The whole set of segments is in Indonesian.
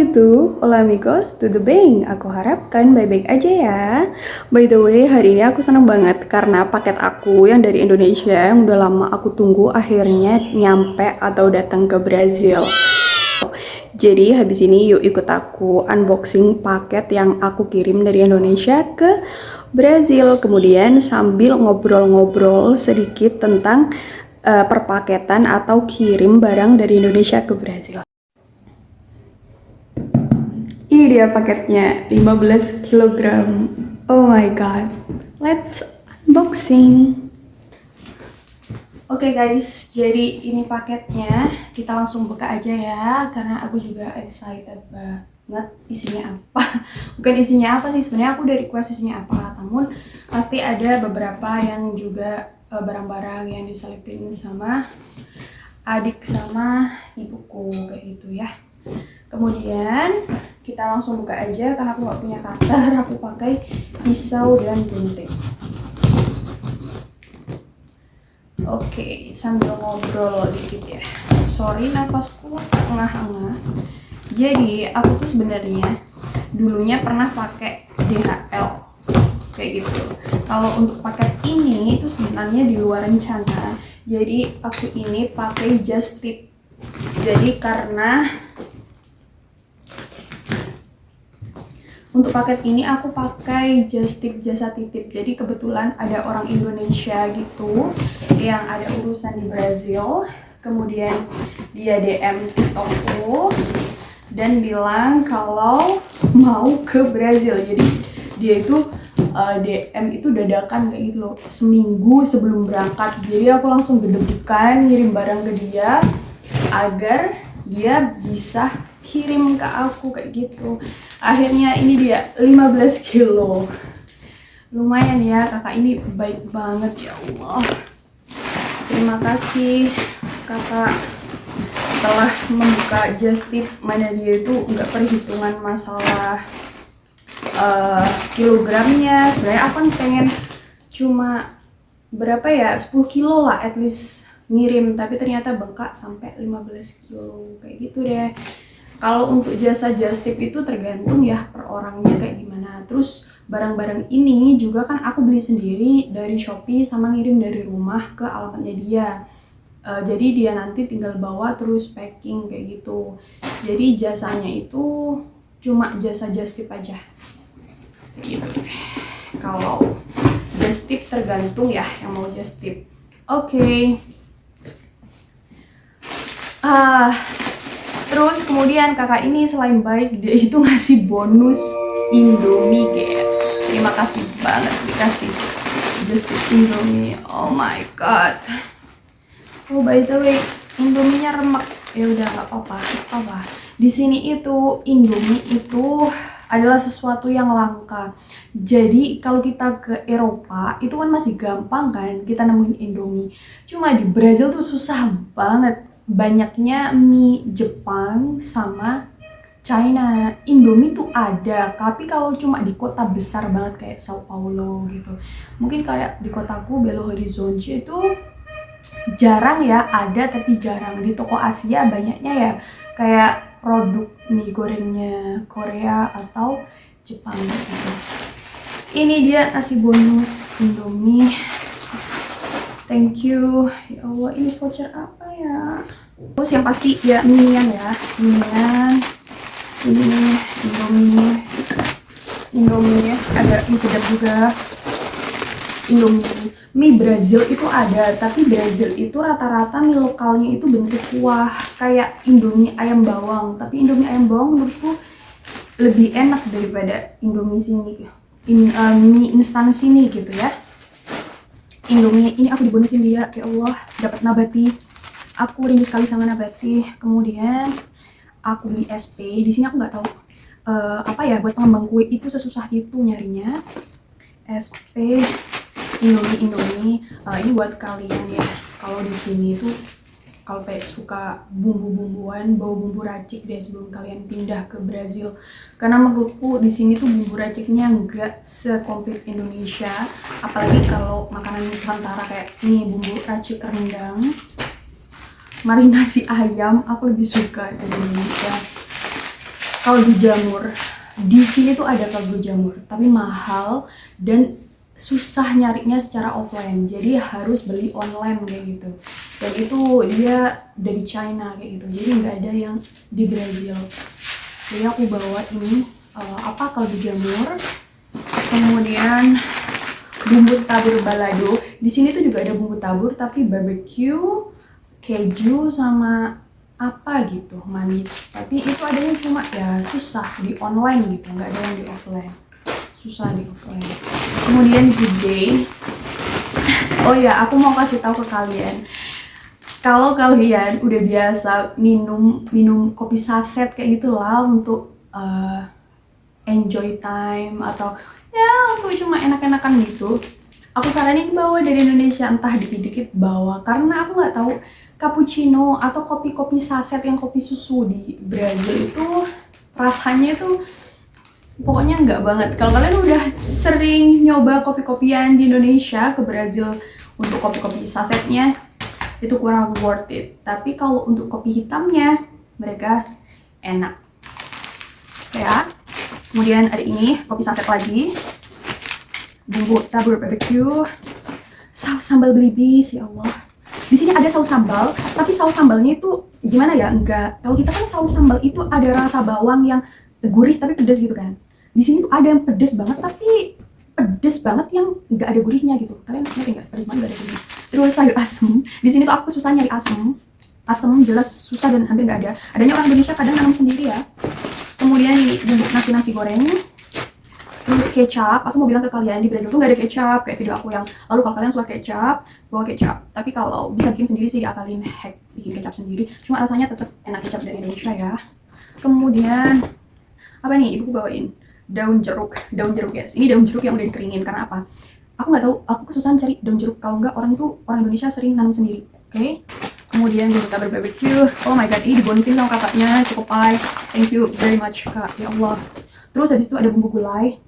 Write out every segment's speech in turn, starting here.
YouTube, hola amigos, tudo bem? Aku harap kalian baik-baik aja ya. By the way, hari ini aku senang banget karena paket aku yang dari Indonesia yang udah lama aku tunggu akhirnya nyampe atau datang ke Brazil. Jadi habis ini yuk ikut aku unboxing paket yang aku kirim dari Indonesia ke Brazil. Kemudian sambil ngobrol-ngobrol sedikit tentang perpaketan atau kirim barang dari Indonesia ke Brazil. Ini dia paketnya, 15 kilogram. Oh my god. Let's unboxing. Oke guys, jadi ini paketnya. Kita langsung buka aja ya, karena aku juga excited banget isinya apa. Bukan isinya apa sih, sebenarnya aku udah request isinya apa. Namun pasti ada beberapa yang juga barang-barang yang diselipin sama adik sama ibuku kayak gitu ya. Kemudian kita langsung buka aja karena aku nggak punya cutter, aku pakai pisau dan gunting. Oke, sambil ngobrol dikit ya. Sorry napasku engah-engah. Jadi aku tuh sebenarnya dulunya pernah pakai DHL kayak gitu. Kalau untuk paket ini itu sebenarnya di luar rencana. Jadi aku ini pakai Just Tip. Jadi karena untuk paket ini aku pakai Just Tip jasa titip. Jadi kebetulan ada orang Indonesia gitu yang ada urusan di Brazil. Kemudian dia DM TikTokku dan bilang kalau mau ke Brazil. Jadi dia itu DM itu dadakan kayak gitu loh, seminggu sebelum berangkat. Jadi aku langsung gedebukan ngirim barang ke dia agar dia bisa kirim ke aku kayak gitu. Akhirnya ini dia 15 kilo. Lumayan ya, kakak ini baik banget, ya Allah. Terima kasih kakak telah membuka Just Tip, mana dia itu nggak perhitungan masalah kilogramnya. Sebenarnya aku kan pengen cuma berapa ya, 10 kilo lah at least ngirim, tapi ternyata bengkak sampai 15 kilo kayak gitu deh. Kalau untuk jasa Just Tip itu tergantung ya per orangnya kayak gimana. Terus barang-barang ini juga kan aku beli sendiri dari Shopee sama ngirim dari rumah ke alamatnya dia. Jadi dia nanti tinggal bawa terus packing kayak gitu. Jadi jasanya itu cuma jasa Just Tip aja. Gitu deh. Kalau Just Tip tergantung ya yang mau Just Tip. Oke. Terus kemudian kakak ini selain baik, dia itu ngasih bonus Indomie guys. Terima kasih banget dikasih Just Tip Indomie. Oh my god. Oh by the way, Indominya remek. Ya udah nggak apa-apa. Di sini itu Indomie itu adalah sesuatu yang langka. Jadi kalau kita ke Eropa itu kan masih gampang kan kita nemuin Indomie. Cuma di Brazil tuh susah banget. Banyaknya mie Jepang sama China. Indomie tuh ada, tapi kalau cuma di kota besar banget kayak Sao Paulo gitu. Mungkin kayak di kotaku Belo Horizonte itu jarang ya ada, tapi jarang. Di toko Asia banyaknya ya kayak produk mie gorengnya Korea atau Jepang gitu. Ini dia nasi bonus Indomie. Thank you. Ya Allah, ini voucher apa ya? Terus yang pasti ya mie-an ya. Mie-an. Ini Indomie agak sedap juga. Indomie. Mie Brazil itu ada, tapi Brazil itu rata-rata mie lokalnya itu bentuk kuah kayak Indomie ayam bawang. Tapi Indomie ayam bawang menurutku lebih enak daripada Indomie sini. Mie instan sini gitu ya. Indomie ini aku dibonusin dia, ya Allah, dapat nabati. Aku rindu sekali sama nabati. Kemudian aku beli SP. Di sini aku nggak tahu apa ya buat pengembang kue itu sesusah itu nyarinya. SP Indomie. Ini buat kalian ya. Kalau di sini tuh kalau kayak suka bumbu-bumbuan, bau bumbu racik deh sebelum kalian pindah ke Brazil. Karena menurutku di sini tuh bumbu raciknya nggak sekomplit Indonesia. Apalagi kalau makanan Nusantara kayak nih bumbu racik rendang, marinasi ayam, aku lebih suka dari Indonesia. kaldu jamur. Di sini tuh ada kaldu jamur, tapi mahal dan susah nyarinya secara offline. Jadi harus beli online kayak gitu. Dan itu dia dari China kayak gitu. Jadi nggak ada yang di Brazil. Jadi aku bawa ini kaldu jamur. Kemudian bumbu tabur balado. Di sini tuh juga ada bumbu tabur tapi barbecue, keju sama apa gitu manis. Tapi itu adanya cuma ya susah di online gitu, nggak ada yang di offline. Susah di offline. Kemudian good day. Oh ya, aku mau kasih tahu ke kalian. Kalau kalian udah biasa minum kopi saset kayak gitulah untuk enjoy time atau ya untuk cuma enak-enakan gitu, aku saranin bawa dari Indonesia, entah dikit-dikit bawa, karena aku nggak tahu cappuccino atau kopi-kopi saset yang kopi susu di Brazil itu rasanya itu pokoknya nggak banget. Kalau kalian udah sering nyoba kopi-kopian di Indonesia ke Brazil untuk kopi-kopi sasetnya itu kurang worth it. Tapi kalau untuk kopi hitamnya mereka enak ya. Kemudian ada ini kopi saset lagi, bumbu tabur barbecue, saus sambal belibis, ya Allah. Di sini ada saus sambal, tapi saus sambalnya itu gimana ya? Enggak. Kalau kita kan saus sambal itu ada rasa bawang yang gurih tapi pedas gitu kan. Di sini tuh ada yang pedas banget tapi pedas banget yang enggak ada gurihnya gitu. Kalian ngerti enggak? Pedas banget enggak ada gurih. Terus sayur asem. Di sini tuh aku susah nyari asem. Asem jelas susah dan hampir enggak ada. Adanya orang Indonesia kadang nanam sendiri ya. Kemudian ini bumbu nasi goreng. Terus kecap, aku mau bilang ke kalian di Brazil tuh nggak ada kecap kayak video aku yang lalu. Kalau kalian suka kecap, bawa kecap. Tapi kalau bisa bikin sendiri sih diakalin hack bikin kecap sendiri. Cuma rasanya tetap enak kecap dari Indonesia ya. Kemudian apa nih? Ibu bawain daun jeruk guys. Ini daun jeruk yang udah dikeringin. Karena apa? Aku nggak tahu. Aku kesusahan cari daun jeruk. Kalau nggak orang Indonesia sering nanam sendiri. Oke? Kemudian bumbu tabur barbecue. Oh my god, ini dibonusin sama kakaknya. Cukup pai. Thank you very much kak. Ya Allah. Terus habis itu ada bumbu gulai.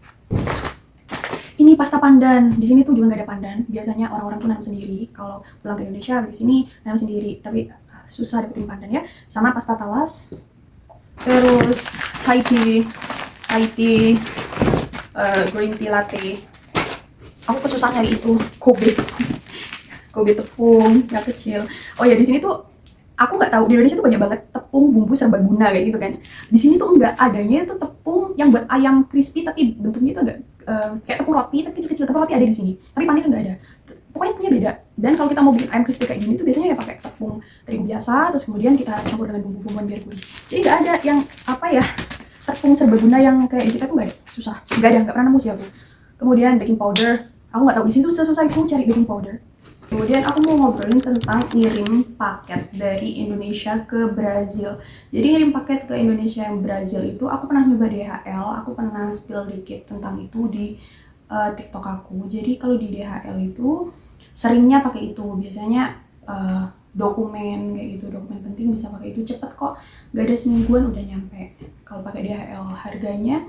Ini pasta pandan. Di sini tuh juga nggak ada pandan. Biasanya orang-orang tuh nanam sendiri. Kalau pulang ke Indonesia di sini nanam sendiri. Tapi susah dapetin pandan ya. Sama pasta talas. Terus Thai tea, green tea latte. Aku kesusahan nyari itu Kobe tepung yang kecil. Oh ya, di sini tuh aku nggak tahu, di Indonesia tuh banyak banget tepung bumbu serbaguna kayak gitu kan. Di sini tuh nggak adanya tuh tepung yang buat ayam crispy tapi bentuknya itu agak kayak tepung roti tapi kecil-kecil. Tepung roti ada di sini tapi panir nggak ada. Pokoknya punya beda. Dan kalau kita mau bikin ayam crispy kayak gini tuh biasanya ya pakai tepung terigu biasa, terus kemudian kita campur dengan bumbu-bumbuan biar gurih. Jadi nggak ada yang tepung serbaguna yang kayak di kita tuh nggak ada. Susah, nggak pernah nemu sih aku. Kemudian baking powder, aku nggak tahu di sini tuh sesusah itu cari baking powder. Kemudian aku mau ngobrolin tentang ngirim paket dari Indonesia ke Brazil. Jadi ngirim paket ke Indonesia yang Brazil itu aku pernah nyoba DHL, aku pernah spill dikit tentang itu di TikTok aku. Jadi kalau di DHL itu seringnya pakai itu, biasanya dokumen kayak gitu, dokumen penting bisa pakai itu, cepet kok, gak ada semingguan udah nyampe. Kalau pakai DHL harganya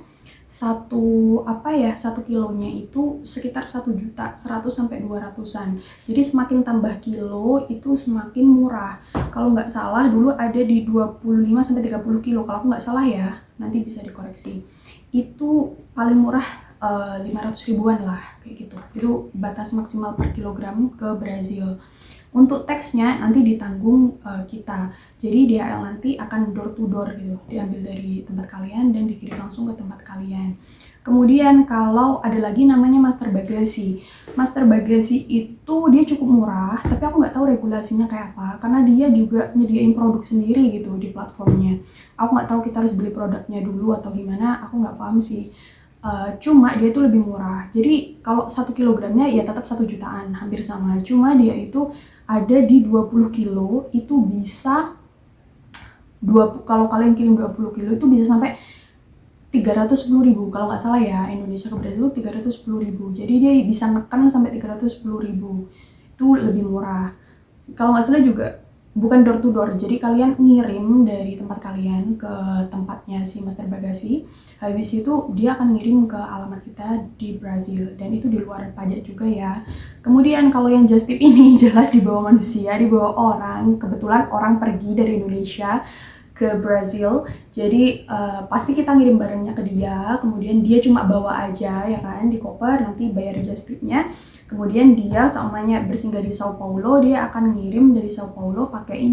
satu kilonya itu sekitar 1.100.000 sampai 200-an. Jadi semakin tambah kilo itu semakin murah. Kalau nggak salah dulu ada di 25 sampai 30 kilo. Kalau aku nggak salah ya, nanti bisa dikoreksi. Itu paling murah 500 ribuan lah kayak gitu. Itu batas maksimal per kilogram ke Brazil. Untuk teksnya nanti ditanggung kita. Jadi DHL nanti akan door to door gitu, diambil dari tempat kalian dan dikirim langsung ke tempat kalian. Kemudian kalau ada lagi namanya master bagasi. Master bagasi itu dia cukup murah, tapi aku nggak tahu regulasinya kayak apa, karena dia juga nyediain produk sendiri gitu di platformnya. Aku nggak tahu kita harus beli produknya dulu atau gimana, aku nggak paham sih. Cuma dia itu lebih murah. Jadi kalau 1 kilogramnya ya tetap 1 jutaan, hampir sama. Cuma dia itu ada di 20 kilo, itu bisa kalau kalian kirim 20 kilo itu bisa sampai 310.000 kalau nggak salah ya. Indonesia ke Brazil 310.000. Jadi dia bisa neken sampai 310.000. Itu lebih murah. Kalau nggak salah juga bukan door to door. Jadi kalian ngirim dari tempat kalian ke tempatnya si master bagasi. Habis itu dia akan ngirim ke alamat kita di Brazil, dan itu di luar pajak juga ya. Kemudian kalau yang just tip ini jelas dibawa manusia, dibawa orang. Kebetulan orang pergi dari Indonesia ke ke Brazil. Jadi pasti kita ngirim barangnya ke dia, kemudian dia cuma bawa aja ya kan di koper, nanti bayar just tip-nya. Kemudian dia seumurnya bersinggah di Sao Paulo, dia akan ngirim dari Sao Paulo pakai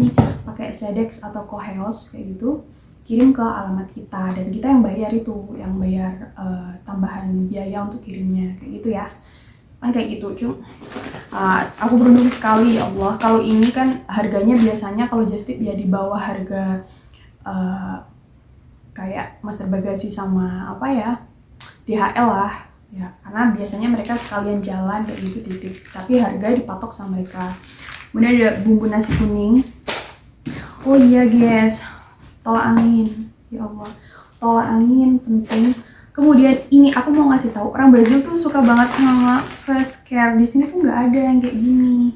FedEx atau Correios kayak gitu, kirim ke alamat kita, dan kita yang bayar tambahan biaya untuk kirimnya kayak gitu ya. Kan kayak gitu. Aku beruntung sekali ya Allah. Kalau ini kan harganya biasanya kalau just tip ya di bawah harga kayak master bagasi sama apa ya, DHL lah ya, karena biasanya mereka sekalian jalan kayak gitu titip, tapi harga dipatok sama mereka. Kemudian ada bumbu nasi kuning. Oh iya guys, tolak angin, ya Allah, tolak angin penting. Kemudian ini aku mau ngasih tahu, orang Brazil tuh suka banget sama face care. Di sini tuh nggak ada yang kayak gini.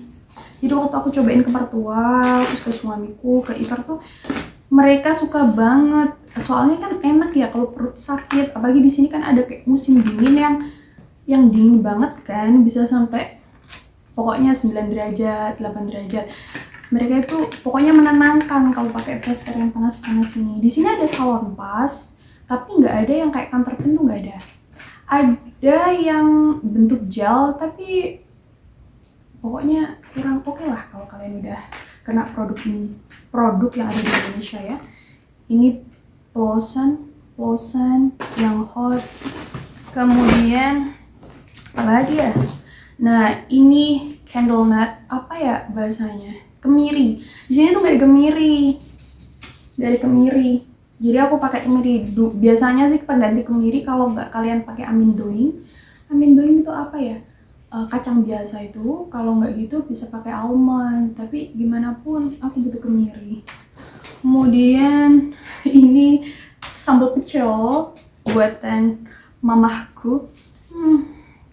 Jadi waktu aku cobain ke mertua, terus ke suamiku, ke Ivar tuh mereka suka banget. Soalnya kan enak ya kalau perut sakit, apalagi di sini kan ada kayak musim dingin yang dingin banget kan, bisa sampai pokoknya 9 derajat, 8 derajat. Mereka itu pokoknya menenangkan kalau pakai face care yang panas-panas ini. Di sini ada salon pas, tapi nggak ada yang kayak kantor pintu, nggak ada. Ada yang bentuk gel, tapi pokoknya kurang oke lah kalau kalian udah kena produk yang ada di Indonesia ya. Ini lotion yang hot. Kemudian apa lagi ya? Nah, ini candle nut, apa ya bahasanya? Kemiri. Di sini tuh gak ada kemiri. Jadi aku pakai kemiri. Biasanya sih pengganti kemiri kalau nggak kalian pakai amendoing. Amendoing itu apa ya? Kacang biasa itu. Kalau nggak gitu bisa pakai almond. Tapi gimana pun aku butuh kemiri. Kemudian ini sambal pecel buatan mamahku.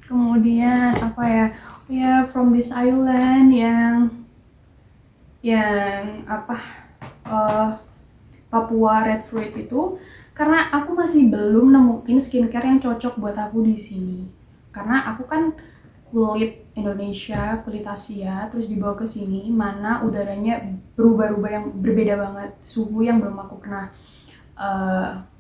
Kemudian apa ya? Ya from this island yang apa? Papua red fruit itu, karena aku masih belum nemuin skincare yang cocok buat aku di sini. Karena aku kan kulit Indonesia, kulit Asia, terus dibawa ke sini, mana udaranya berubah-ubah yang berbeda banget, suhu yang belum aku pernah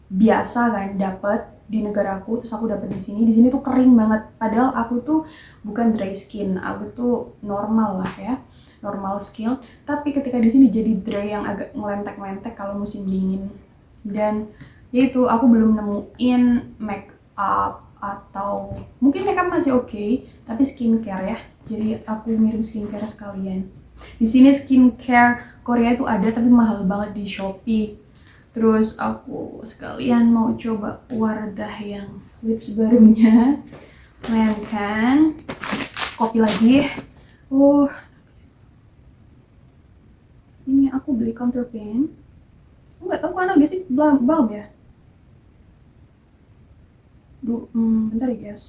biasa kan dapet di negaraku, terus aku dapet di sini. Di sini tuh kering banget, padahal aku tuh bukan dry skin, aku tuh normal lah ya, normal skin. Tapi ketika di sini jadi dry yang agak ngelentek-lentek kalau musim dingin. Dan yaitu aku belum nemuin make up, atau mungkin makeup masih oke, tapi skincare ya. Jadi aku ngirim skincare sekalian. Di sini skincare Korea itu ada tapi mahal banget di Shopee. Terus aku sekalian mau coba Wardah yang lips barunya. Lumayan kan? Kopi lagi. Ini aku beli counter pen. Nggak tahu kan agak sih balm ya. Bentar ya guys.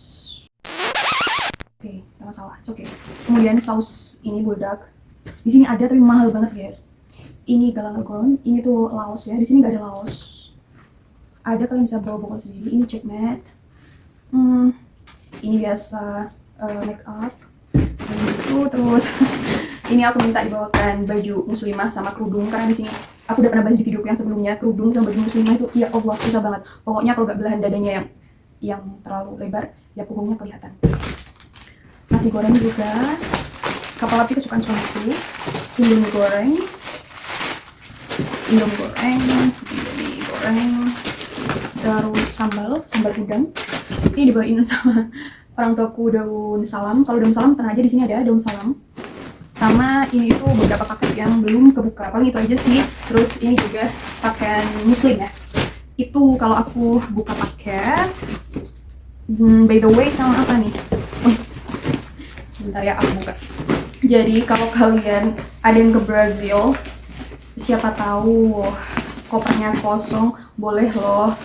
Oke, gak masalah, oke. Kemudian saus ini buldak. Di sini ada tapi mahal banget guys. Ini galangalon, ini tuh Laos ya. Di sini nggak ada Laos. Ada, kalian bisa bawa sendiri. Ini check matte. Ini biasa make up. Ini itu terus. Ini aku minta dibawakan baju muslimah sama kerudung, karena di sini aku udah pernah bahas di videoku yang sebelumnya, kerudung sama baju muslimah itu ya Allah susah banget. Pokoknya kalau nggak belahan dadanya yang terlalu lebar, ya punggungnya kelihatan. Nasi goreng juga, kapal api kesukaan suamiku. Indomie goreng, terus sambal udang. Ini dibawain sama orang tuaku daun salam. Kalau daun salam tenang aja, di sini ada daun salam. Sama ini tuh beberapa paket yang belum kebuka, paling itu aja sih. Terus ini juga pakaian muslim ya. Itu kalau aku buka paket. By the way, sama apa nih? Bentar ya, aku buka. Jadi kalau kalian ada yang ke Brazil, siapa tahu kopernya kosong, boleh loh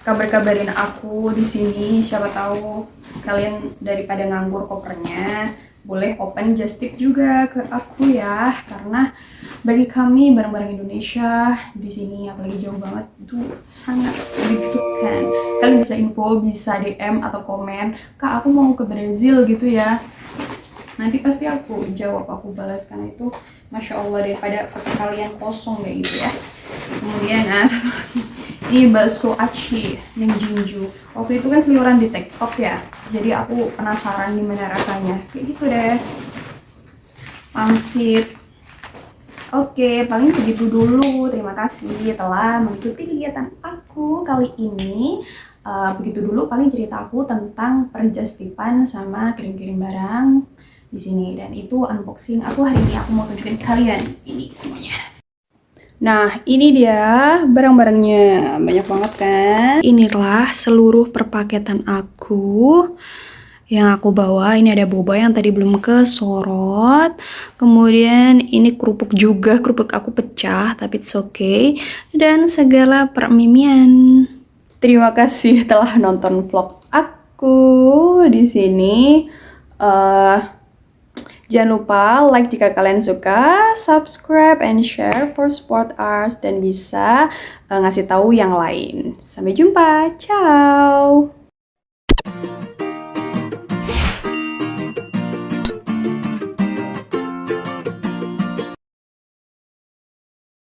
kabarin aku di sini. Siapa tahu kalian daripada nganggur kopernya, boleh open just tip juga ke aku ya, karena bagi kami barang-barang Indonesia di sini, apalagi jauh banget, itu sangat dibutuhkan. Kalian bisa info, bisa DM atau komen, Kak aku mau ke Brazil gitu ya. Nanti pasti aku jawab, aku balas, karena itu Masya Allah daripada kotak kalian kosong kayak gitu ya. Kemudian satu lagi. Ini bakso aci yang Jinju. Waktu itu kan seliuran di TikTok ya. Jadi aku penasaran gimana rasanya. Kayak gitu deh. Pangsit. Oke, paling segitu dulu. Terima kasih telah mengikuti kegiatan aku kali ini. Begitu dulu paling cerita aku tentang perjustipan sama kirim-kirim barang di sini. Dan itu unboxing aku hari ini. Aku mau tunjukin kalian ini semuanya. Nah, ini dia barang-barangnya. Banyak banget kan? Inilah seluruh perpaketan aku yang aku bawa. Ini ada boba yang tadi belum kesorot. Kemudian ini kerupuk juga. Kerupuk aku pecah, tapi it's okay. Dan segala permimian. Terima kasih telah nonton vlog aku di sini. Jangan lupa like jika kalian suka, subscribe and share for support us, dan bisa ngasih tahu yang lain. Sampai jumpa, ciao!